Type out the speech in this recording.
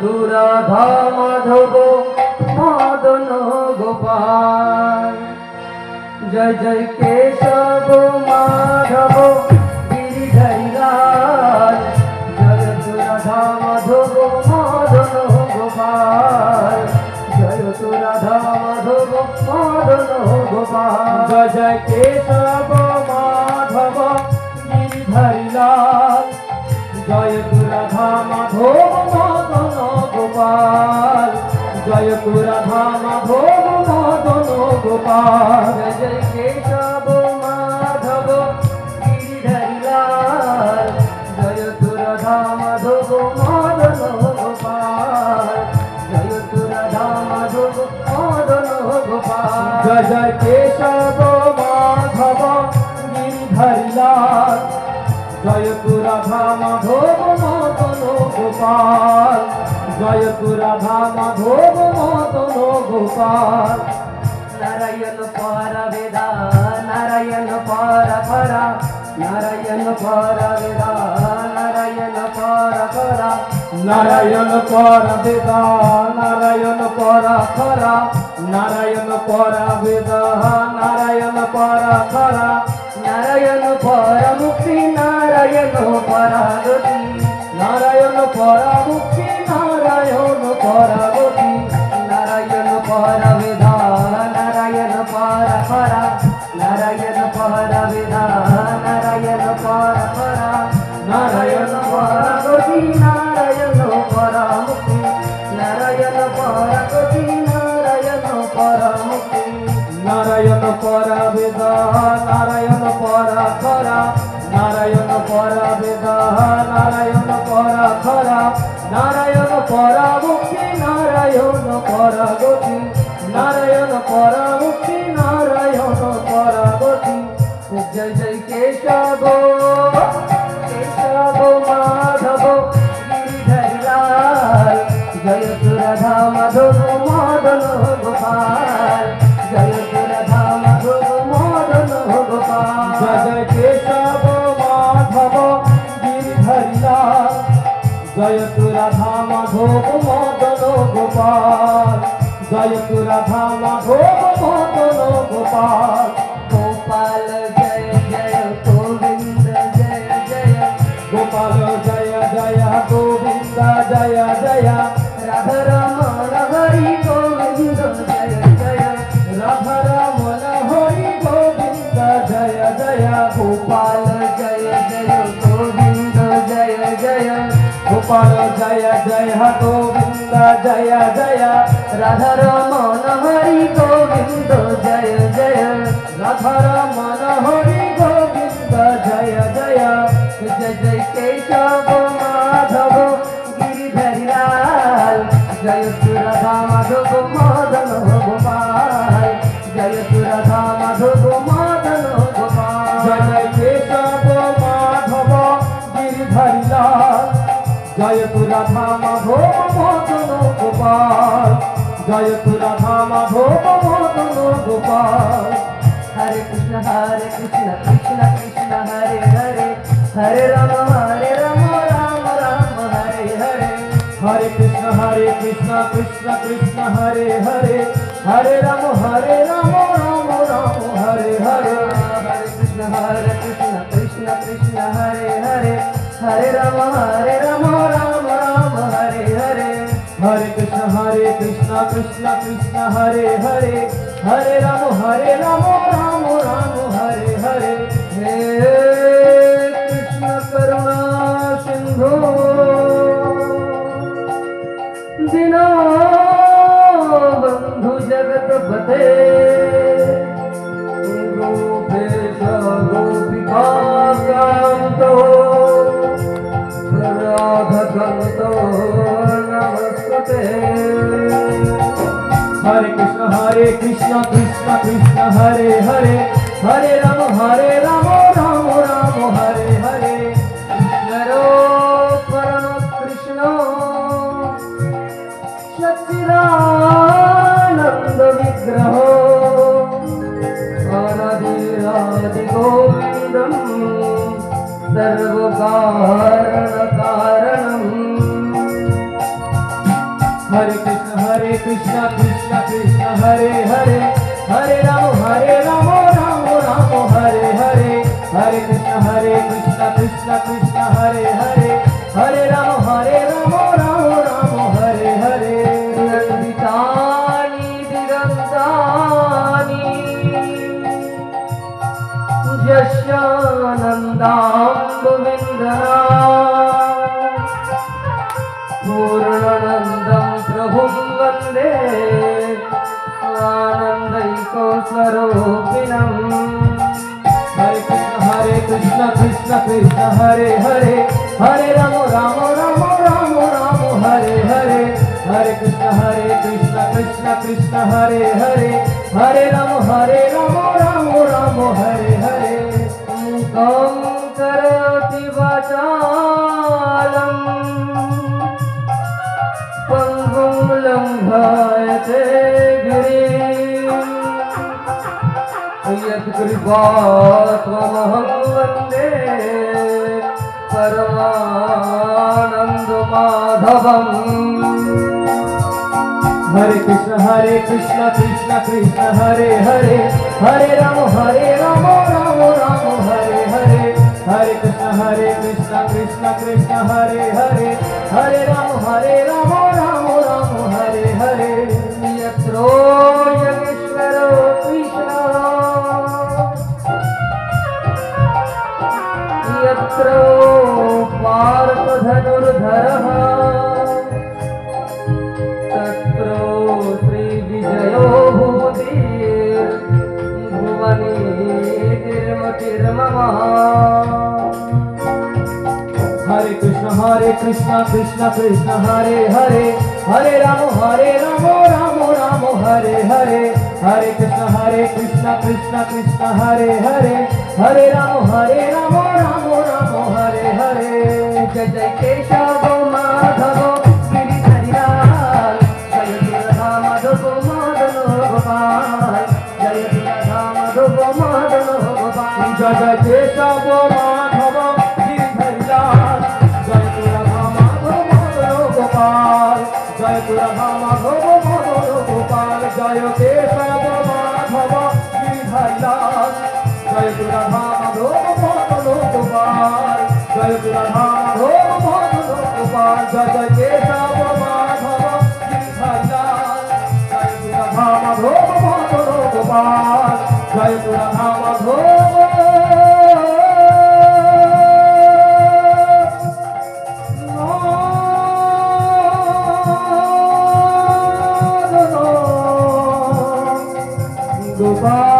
তু রাধা মাধব মদন গোপাল। জয় জয় কেশব মাধব গিরিধারী লাল, জয় তু রাধা মাধব মদন গোপাল। জয় তু রাধা মাধব মদন গোপাল। জয় জয় কেশব মাধব গিরিধারী লাল, জয় তু রাধা মাধব মদন গোপাল। জয় তু রাধা মাধব মদন গোপাল। জয় জয় কেশব মাধব গিরিধারী লাল, জয় তু রাধা মাধব মদন গোপাল। জয় তু রাধা মাধব মদন গোপাল। জয় জয় কেশব মাধব গিরিধারী লাল, জয় তু রাধা মাধব মদন গোপাল। জয় তু রাধা মাধব মদন গোপাল। নারায়ণ পর বেদা নারায়ণ পর পরা, নারায়ণ পর বেদা নারায়ণ পর পরা। নারায়ণ পর বেদা নারায়ণ পর খরা, নারায়ণ পর বেদা নারায়ণ পর খরা। নারায়ণ পর মুক্তি নারায়ণ পর গতি, নারায়ণ পর মুক্তি নারায়ণ পর গতি। নারায়ণ পর বেদা নারায়ণ পর পরা, নারায়ণ পর বেদা নারায়ণ পর পরা। নারায়ণ পর গতি নারায়ণ পর মুক্তি, নারায়ণ পর গতি নারায়ণ পর মুক্তি। নারায়ণ পর বেদা নারায়ণ পর খরা, নারায়ণ পর বেদা নারায়ণ পর খরা। নারায়ণ পর মুক্তি নারায়ণ পর গতি, নারায়ণ পর মুক্তি নারায়ণ পর গতি। জয় জয় কেশব কেশব মাধব গিরিধারী লাল, জয় তু রাধা মাধব মদন গোপাল। জয় তু রাধা মাধব মদন গোপাল। জয় জয় কেশব মাধব গিরিধারী লাল, জয় তু রাধা মাধব মদন গোপাল। জয় তু রাধা মাধব মদন গোপাল। গোপাল জয় জয় গোবিন্দ জয় জয়, গোপাল জয় জয় গোবিন্দ জয় জয়। রাধা রমণ হরি গোবিন্দ জয় জয়, রাধা রমণ হরি গোবিন্দ জয় জয়। গোপাল জয় জয় গোবিন্দ জয় জয়, গোপাল জয় জয় গোবিন্দ জয় জয়। রাধা রমণ হরি গোবিন্দ জয় জয়, রাধা রমণ হরি গোবিন্দ জয় জয়। জয় জয় কেশব মাধব গিরিধারী লাল, জয় তু রাধা মাধব মদন গোপাল। জয় তু রাধা মাধব মদন গোপাল। জয় জয় কেশব মাধব গিরিধারী লাল, জয় তু রাধা মাধব মদন গোপাল। জয় তু রাধা মাধব মদন গোপাল। हरे कृष्ण कृष्ण कृष्ण हरे हरे, हरे राम राम राम हरे हरे। हरे कृष्ण कृष्ण कृष्ण हरे हरे, हरे राम राम राम हरे हरे। हरे कृष्ण कृष्ण कृष्ण हरे हरे, हरे राम राम राम हरे हरे। हरे कृष्ण कृष्ण कृष्ण हरे हरे, हरे राम राम राम हरे हरे। हे कृष्ण करुणा सिंधु दीनबंधु जगतपते, गोपेश गोपिकान्तो राधाकान्तो नमस्ते। हरे कृष्ण कृष्ण कृष्ण हरे हरे, हरे राम राम राम हरे हरे। कृष्णरो परम कृष्ण सच्चिदानंद विग्रह, अनादि गोविंदम सर्व कारण कारणम। Hare Krishna Krishna Krishna Hare Hare Hare Rama Rama Rama Hare Hare Hare Krishna Krishna Krishna Hare Hare Hare Rama Rama Rama Hare Hare नन्दितानि दिगन्तानि यस्यानन्दाम्बुविन्दना पूर्णानन्दं प्रभुं वन्दे स्वानन्दैकस्वरूपिणम् Hare Krishna Krishna Krishna Hare Hare Hare Rama Rama Rama Hare Hare Hare Krishna Krishna Krishna Hare Hare Hare Rama Rama Hare Hare मुखं करोति वाचालं पङ्गुं लङ्घयते गिरिं यत्कृपात्महं वन्दे परमानन्दमाधवम् Hare Krishna Krishna Krishna Hare Hare Hare Rama Rama Hare Hare Hare Krishna Krishna Krishna Hare Hare Hare Rama Rama Hare Hare यत्रो योगेश्वरो कृष्ण यत्रो पार्थधनुर्धरः तत्रो श्रीविजयो भूतिर्भुवनेतिर्मतिर्मम Hare Krishna Krishna Krishna Hare Hare Hare Rama Rama Hare Hare Hare Krishna Krishna Krishna Hare Hare Hare Rama Rama Hare Hare जय जय केशव माधव गिरिधरिलाल जय राधा माधव मदन गोपाल जय Radha Madhav Madan Gopal Jai Jai Keshav Madhav Giridharilaal Jai Radha Madhav Madhav Gopal Jai Radha Madhav Madhav Gopal Jai Keshav Madhav Giridharilaal Jai Radha Madhav Madhav Gopal Jai Radha Madhav Madhav Gopal Jai Jai Keshav Madhav Giridharilaal Jai Radha Madhav Madhav Gopal Jai Radha Madhav Goodbye.